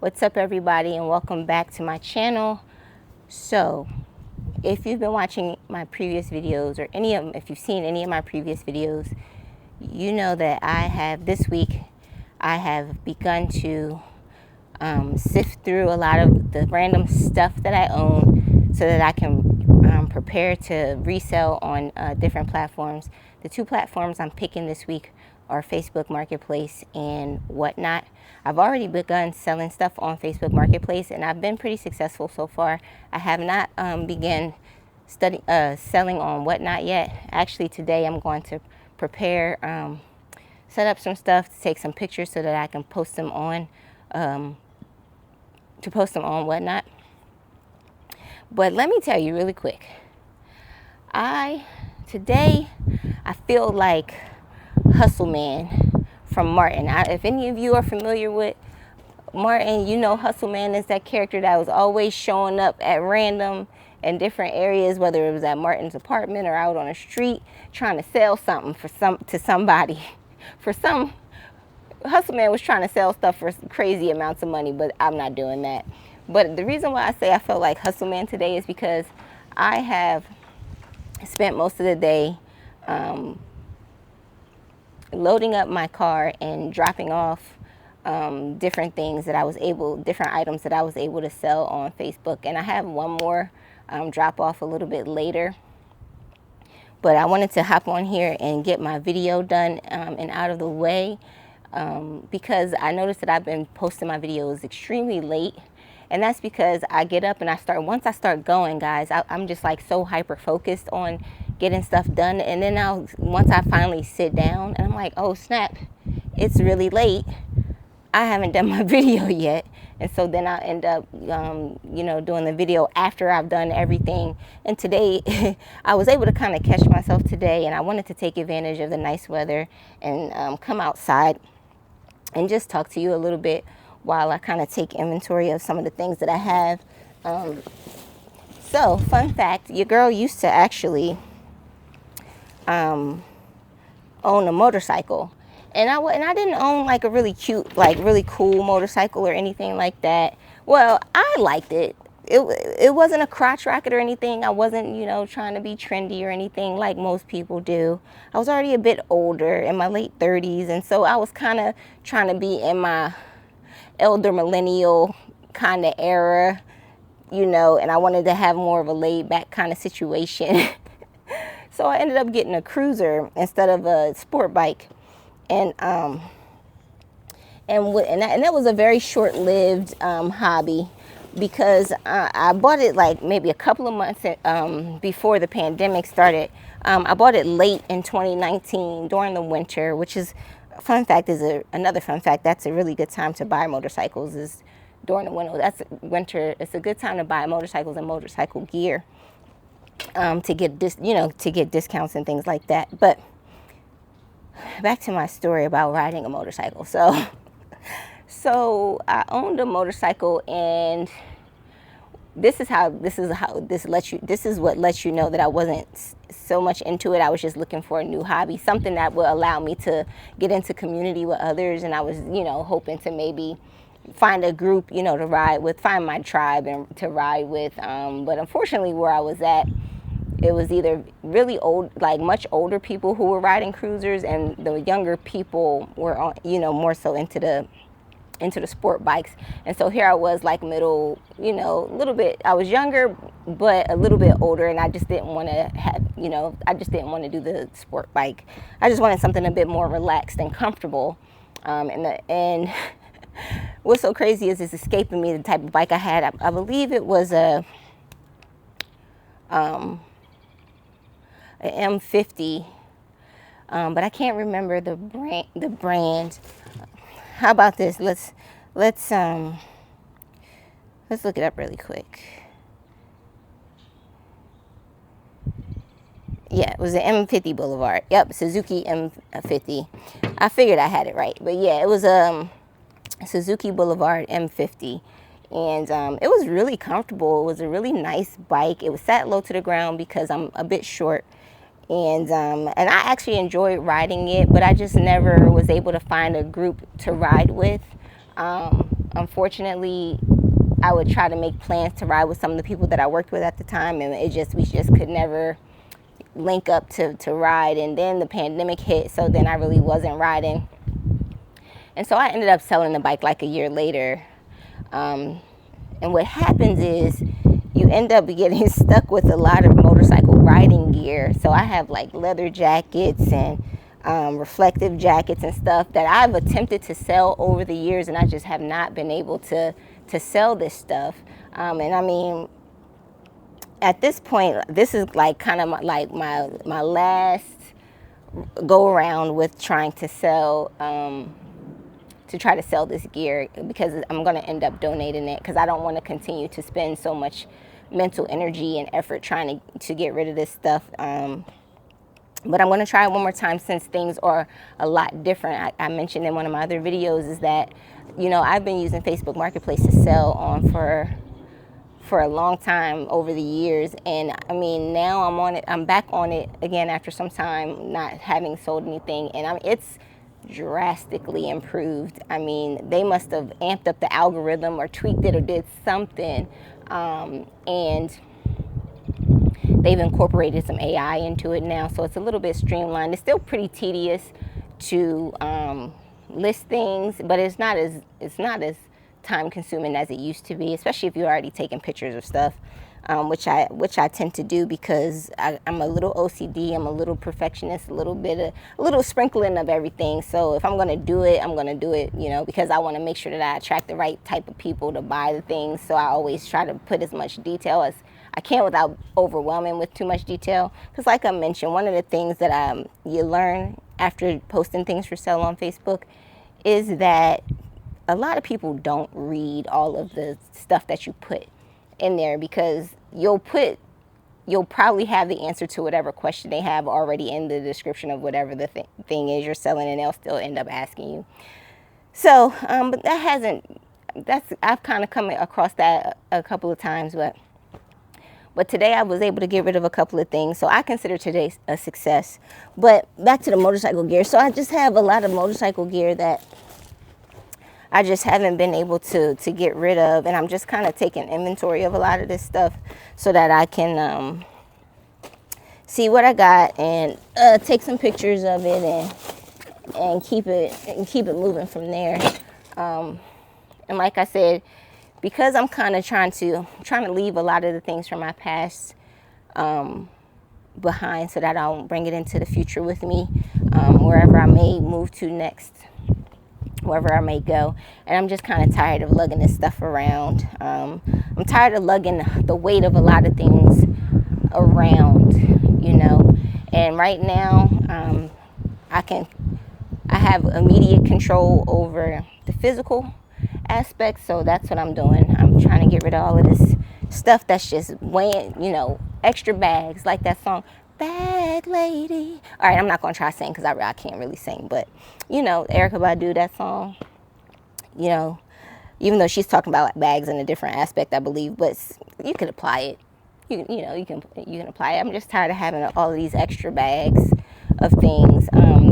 What's up, everybody, and welcome back to my channel. So if you've been watching my previous videos, or if you've seen any of my previous videos, you know that this week I have begun to sift through a lot of the random stuff that I own so that I can prepare to resell on different platforms. The two platforms I'm picking this week are Facebook Marketplace and Whatnot. I've already begun selling stuff on Facebook Marketplace, and I've been pretty successful so far. I have not begun selling on Whatnot yet. Actually, today I'm going to prepare, set up some stuff, to take some pictures so that I can post them on Whatnot. But let me tell you really quick. Today I feel like Hustle Man from Martin. If any of you are familiar with Martin, you know Hustle Man is that character that was always showing up at random in different areas, whether it was at Martin's apartment or out on the street, trying to sell something to somebody. Hustle Man was trying to sell stuff for crazy amounts of money, but I'm not doing that. But the reason why I say I felt like Hustle Man today is because I have spent most of the day loading up my car and dropping off different items that I was able to sell on Facebook. And I have one more drop off a little bit later. But I wanted to hop on here and get my video done and out of the way because I noticed that I've been posting my videos extremely late. And that's because I get up and once I start going, guys, I'm just like so hyper focused on getting stuff done. And then once I finally sit down and I'm like, oh snap, it's really late. I haven't done my video yet. And so then I'll end up, doing the video after I've done everything. And today I was able to kind of catch myself today, and I wanted to take advantage of the nice weather and come outside and just talk to you a little bit while I kind of take inventory of some of the things that I have. So, fun fact, your girl used to actually own a motorcycle. And I didn't own like a really cute, like really cool motorcycle or anything like that. Well, I liked it. It wasn't a crotch rocket or anything. I wasn't, trying to be trendy or anything like most people do. I was already a bit older, in my late 30s. And so I was kind of trying to be in my elder millennial kind of era, and I wanted to have more of a laid back kind of situation. So I ended up getting a cruiser instead of a sport bike. And that was a very short-lived hobby because I bought it like maybe a couple of months before the pandemic started. I bought it late in 2019 during the winter, which is another fun fact. That's a really good time to buy motorcycles, is during the winter. It's a good time to buy motorcycles and motorcycle gear to get discounts and things like that. But back to my story about riding a motorcycle. So I owned a motorcycle, and this is what lets you know that I wasn't so much into it. I was just looking for a new hobby, something that would allow me to get into community with others. And I was, hoping to maybe find a group, to ride with, find my tribe and to ride with. But unfortunately, where I was at, it was either really old, like much older people who were riding cruisers, and the younger people were, more so into the sport bikes. And so here I was, like middle, a little bit. I was younger, but a little bit older, and I just didn't want to do the sport bike. I just wanted something a bit more relaxed and comfortable. And what's so crazy is it's escaping me the type of bike I had. I believe it was an M50, but I can't remember the brand. How about this? Let's look it up really quick. Yeah, it was an M50 Boulevard. Yep, Suzuki M50. I figured I had it right, but yeah, it was a Suzuki Boulevard M50. And it was really comfortable. It was a really nice bike. It was sat low to the ground because I'm a bit short. And I actually enjoyed riding it, but I just never was able to find a group to ride with. unfortunately, I would try to make plans to ride with some of the people that I worked with at the time, and we just could never link up to ride. And then the pandemic hit, so then I really wasn't riding. And so I ended up selling the bike like a year later. And what happens is you end up getting stuck with a lot of motorcycle riding gear. So I have like leather jackets and reflective jackets and stuff that I've attempted to sell over the years, and I just have not been able to sell this stuff. And I mean, at this point, this is like kind of my last go around with trying to sell to try to sell this gear, because I'm going to end up donating it, because I don't want to continue to spend so much mental energy and effort trying to get rid of this stuff. But I'm going to try it one more time, since things are a lot different. I mentioned in one of my other videos is that, you know, I've been using Facebook Marketplace to sell on for a long time over the years. And I mean, now I'm on it. I'm back on it again after some time not having sold anything. And it's drastically improved. I mean, they must have amped up the algorithm or tweaked it or did something. And they've incorporated some AI into it now, so it's a little bit streamlined. It's still pretty tedious to list things, but it's not as time consuming as it used to be, especially if you're already taking pictures of stuff, which I tend to do, because I'm a little OCD, I'm a little perfectionist, a little sprinkling of everything. So if I'm gonna do it, I'm gonna do it, you know, because I want to make sure that I attract the right type of people to buy the things. So I always try to put as much detail as I can without overwhelming with too much detail. Because like I mentioned, one of the things that you learn after posting things for sale on Facebook is that a lot of people don't read all of the stuff that you put in there, because you'll probably have the answer to whatever question they have already in the description of whatever the thing is you're selling, and they'll still end up asking you. So, but I've kind of come across that a couple of times, but today I was able to get rid of a couple of things, so I consider today a success. But back to the motorcycle gear. So I just have a lot of motorcycle gear that I just haven't been able to get rid of, and I'm just kind of taking inventory of a lot of this stuff so that I can see what I got and take some pictures of it and keep it moving from there. And like I said, because I'm kind of trying to leave a lot of the things from my past behind, so that I don't bring it into the future with me, wherever I may move to next, wherever I may go. And I'm just kind of tired of lugging this stuff around. I'm tired of lugging the weight of a lot of things around, you know. And right now, I have immediate control over the physical aspect, so that's what I'm doing. I'm trying to get rid of all of this stuff that's just weighing, you know, extra bags, like that song, Bag Lady. All right, I'm not going to try to sing, because I can't really sing, but, you know, Erykah Badu, that song, you know, even though she's talking about bags in a different aspect, I believe, but you could apply it. You can apply it. I'm just tired of having all of these extra bags of things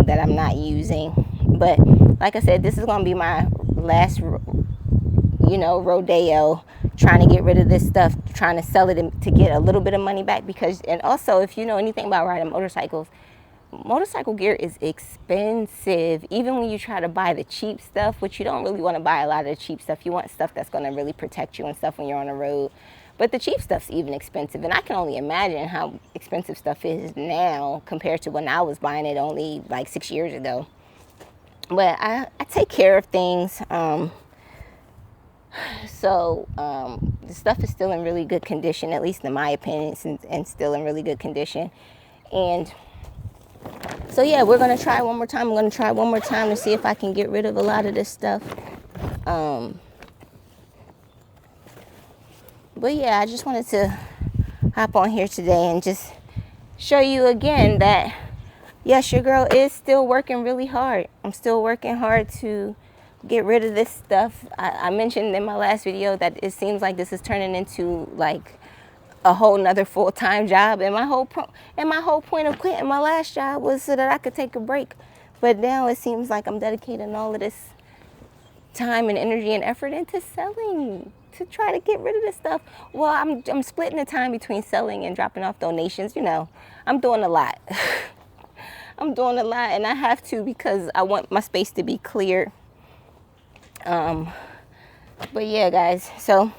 that I'm not using. But like I said, this is going to be my last, you know, rodeo, trying to get rid of this stuff, trying to sell it to get a little bit of money back. Because, and also, if you know anything about riding motorcycles, motorcycle gear is expensive. Even when you try to buy the cheap stuff, which you don't really want to buy a lot of the cheap stuff. You want stuff that's going to really protect you and stuff when you're on the road. But the cheap stuff's even expensive, and I can only imagine how expensive stuff is now compared to when I was buying it only like 6 years ago. But I take care of things. So the stuff is still in really good condition, at least in my opinion, and still in really good condition. And so yeah, we're going to try one more time. I'm going to try one more time to see if I can get rid of a lot of this stuff. But yeah, I just wanted to hop on here today and just show you again that, yes, your girl is still working really hard. I'm still working hard to get rid of this stuff. I mentioned in my last video that it seems like this is turning into like a whole nother full-time job. And my whole point of quitting my last job was so that I could take a break. But now it seems like I'm dedicating all of this time and energy and effort into selling to try to get rid of this stuff. Well, I'm splitting the time between selling and dropping off donations. I'm doing a lot. I'm doing a lot, and I have to because I want my space to be clear. But yeah, guys, so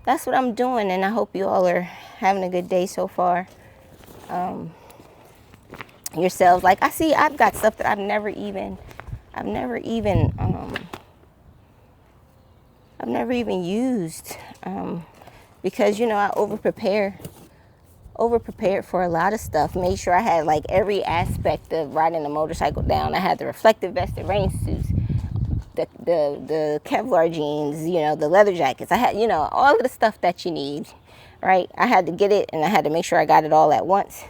that's what I'm doing, and I hope you all are having a good day so far. Yourselves, like I see, I've got stuff that I've never even used, because I over prepared for a lot of stuff. Made sure I had like every aspect of riding a motorcycle down. I had the reflective vest, the rain suits, the Kevlar jeans, the leather jackets. I had, all of the stuff that you need, right? I had to get it, and I had to make sure I got it all at once.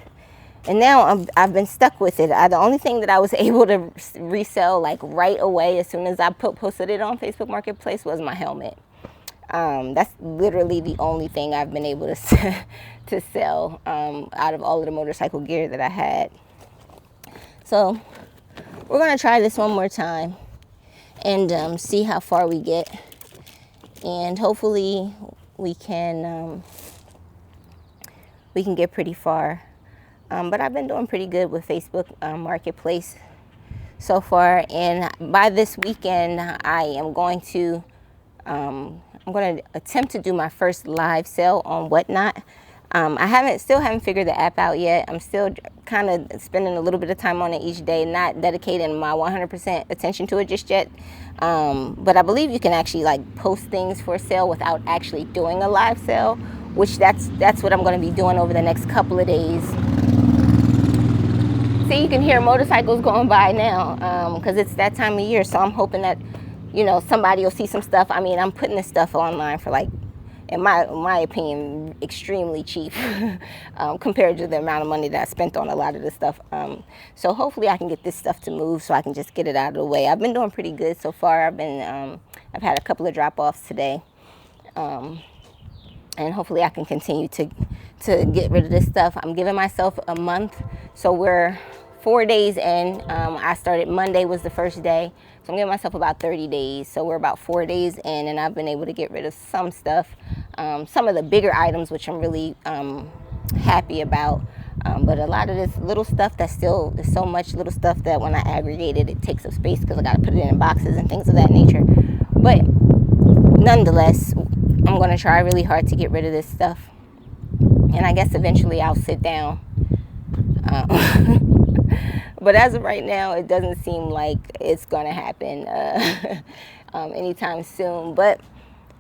And now I've been stuck with it. The only thing that I was able to resell like right away as soon as I posted it on Facebook Marketplace was my helmet. That's literally the only thing I've been able to sell out of all of the motorcycle gear that I had. So we're going to try this one more time and see how far we get. And hopefully we can get pretty far. But I've been doing pretty good with Facebook Marketplace so far. And by this weekend, I am going to attempt to do my first live sale on Whatnot. I still haven't figured the app out yet. I'm still kind of spending a little bit of time on it each day, not dedicating my 100% attention to it just yet. But I believe you can actually like post things for sale without actually doing a live sale, which that's what I'm going to be doing over the next couple of days. See, you can hear motorcycles going by now because it's that time of year. So I'm hoping that, somebody will see some stuff. I mean, I'm putting this stuff online for like, in my opinion, extremely cheap compared to the amount of money that I spent on a lot of this stuff. So hopefully I can get this stuff to move so I can just get it out of the way. I've been doing pretty good so far. I've had a couple of drop-offs today. And hopefully I can continue to get rid of this stuff. I'm giving myself a month. So we're 4 days in. I started Monday was the first day. So I'm giving myself about 30 days. So we're about 4 days in, and I've been able to get rid of some stuff. Some of the bigger items, which I'm really happy about. But a lot of this little stuff there's so much little stuff that when I aggregate it, it takes up space because I got to put it in boxes and things of that nature. But nonetheless, I'm going to try really hard to get rid of this stuff. And I guess eventually I'll sit down. But as of right now, it doesn't seem like it's going to happen anytime soon. But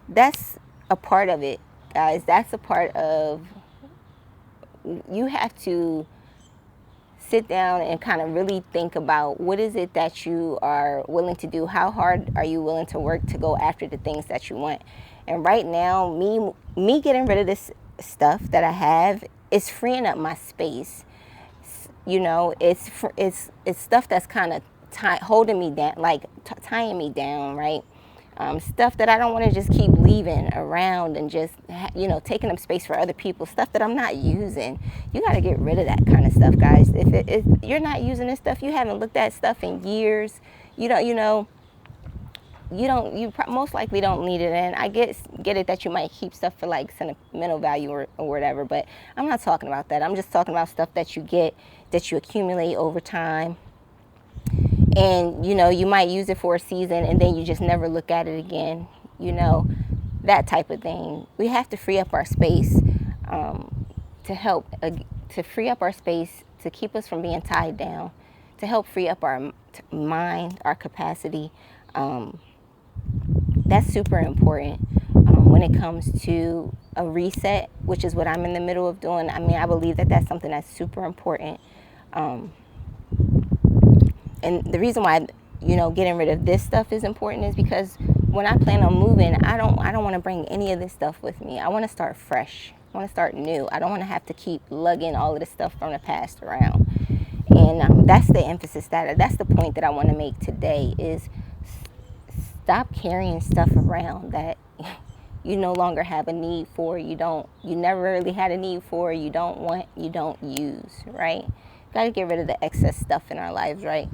that's a part of it, guys. That's a part of, you have to sit down and kind of really think about what is it that you are willing to do. How hard are you willing to work to go after the things that you want? And right now, me getting rid of this stuff that I have is freeing up my space. It's stuff that's kind of holding me down, like tying me down, right? Stuff that I don't want to just keep leaving around and just, taking up space for other people. Stuff that I'm not using. You got to get rid of that kind of stuff, guys. If you're not using this stuff, you haven't looked at stuff in years. You most likely don't need it. And I get it that you might keep stuff for like sentimental value or whatever, but I'm not talking about that. I'm just talking about stuff that you get, that you accumulate over time. And, you might use it for a season and then you just never look at it again, that type of thing. We have to free up our space to free up our space, to keep us from being tied down, to help free up our mind, our capacity. That's super important when it comes to a reset, which is what I'm in the middle of doing. I mean, I believe that that's something that's super important. And the reason why, getting rid of this stuff is important is because when I plan on moving, I don't want to bring any of this stuff with me. I want to start fresh. I want to start new. I don't want to have to keep lugging all of this stuff from the past around. And that's the emphasis, that's the point that I want to make today is stop carrying stuff around that you no longer have a need for, you never really had a need for, you don't want, you don't use, right? Got to get rid of the excess stuff in our lives, right?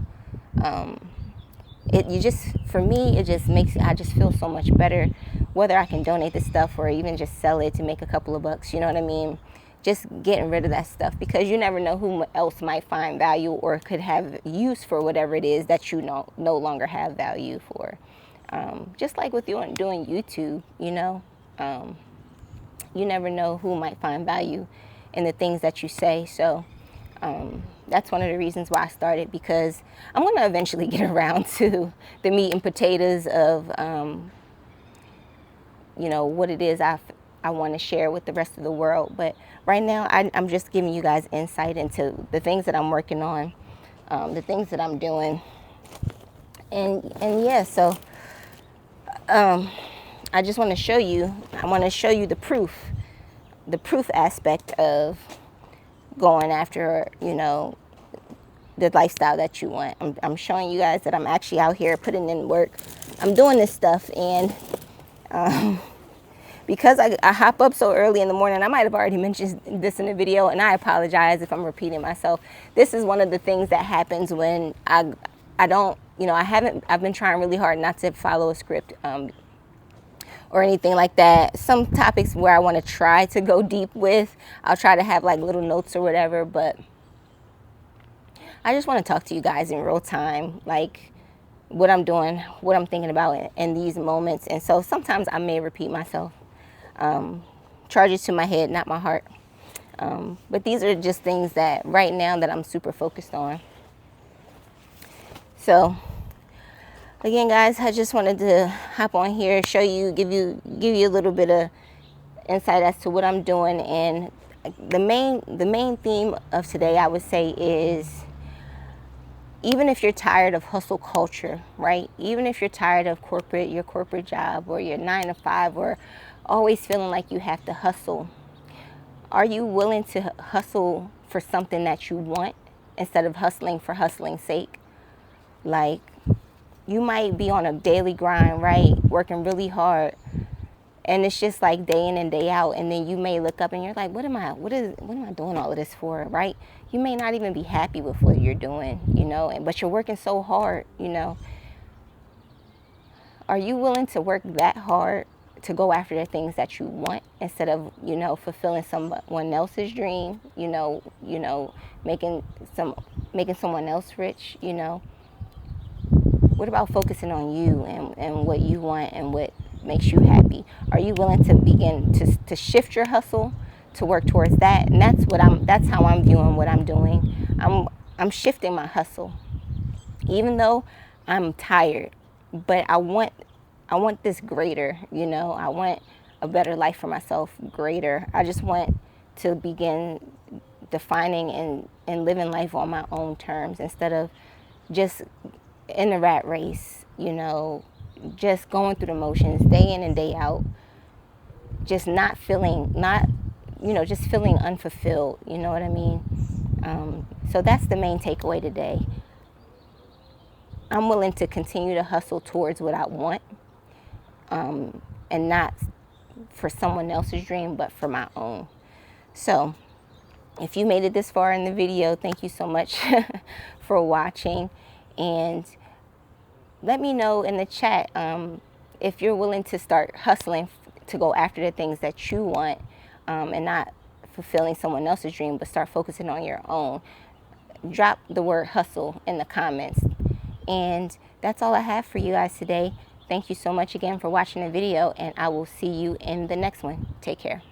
you just, for me, it just makes, I just feel so much better, whether I can donate the stuff or even just sell it to make a couple of bucks, you know what I mean? Just getting rid of that stuff, because you never know who else might find value or could have use for whatever it is that you no longer have value for. Just like with you doing YouTube, you know, you never know who might find value in the things that you say. So that's one of the reasons why I started, because I'm going to eventually get around to the meat and potatoes of, you know, what it is I want to share with the rest of the world. But right now, I'm just giving you guys insight into the things that I'm working on, the things that I'm doing. And yeah, so I just want to show you, I want to show you the proof aspect of going after, you know, the lifestyle that you want. I'm showing you guys that I'm actually out here putting in work. I'm doing this stuff, and because I hop up so early in the morning, I might have already mentioned this in the video, and I apologize if I'm repeating myself. This is one of the things that happens when I don't, you know, I've been trying really hard not to follow a script or anything like that. Some topics where I want to try to go deep with, I'll try to have like little notes or whatever, but I just want to talk to you guys in real time, like what I'm doing, what I'm thinking about in these moments. And so sometimes I may repeat myself. Charge it to my head, not my heart. But these are just things that right now that I'm super focused on. So again, guys, I just wanted to hop on here, show you, give you a little bit of insight as to what I'm doing. And the main theme of today, I would say, is even if you're tired of hustle culture, right? Even if you're tired of your corporate job or your 9 to 5, or always feeling like you have to hustle, are you willing to hustle for something that you want instead of hustling for hustling's sake? Like, you might be on a daily grind, right? Working really hard, and it's just like day in and day out, and then you may look up and you're like, what am I doing all of this for, right? You may not even be happy with what you're doing, you know, but you're working so hard, you know. Are you willing to work that hard to go after the things that you want instead of, you know, fulfilling someone else's dream, you know, making someone else rich, you know? What about focusing on you and what you want and what makes you happy? Are you willing to begin to shift your hustle to work towards that? And that's how I'm viewing what I'm doing. I'm shifting my hustle, even though I'm tired, but I want this greater, you know. I want a better life for myself, greater. I just want to begin defining and living life on my own terms instead of just in the rat race, you know, just going through the motions day in and day out, just feeling unfulfilled, you know what I mean? So that's the main takeaway today. I'm willing to continue to hustle towards what I want, and not for someone else's dream, but for my own. So if you made it this far in the video, thank you so much for watching. And let me know in the chat if you're willing to start hustling to go after the things that you want, and not fulfilling someone else's dream, but start focusing on your own. Drop the word hustle in the comments. And that's all I have for you guys today. Thank you so much again for watching the video, and I will see you in the next one. Take care.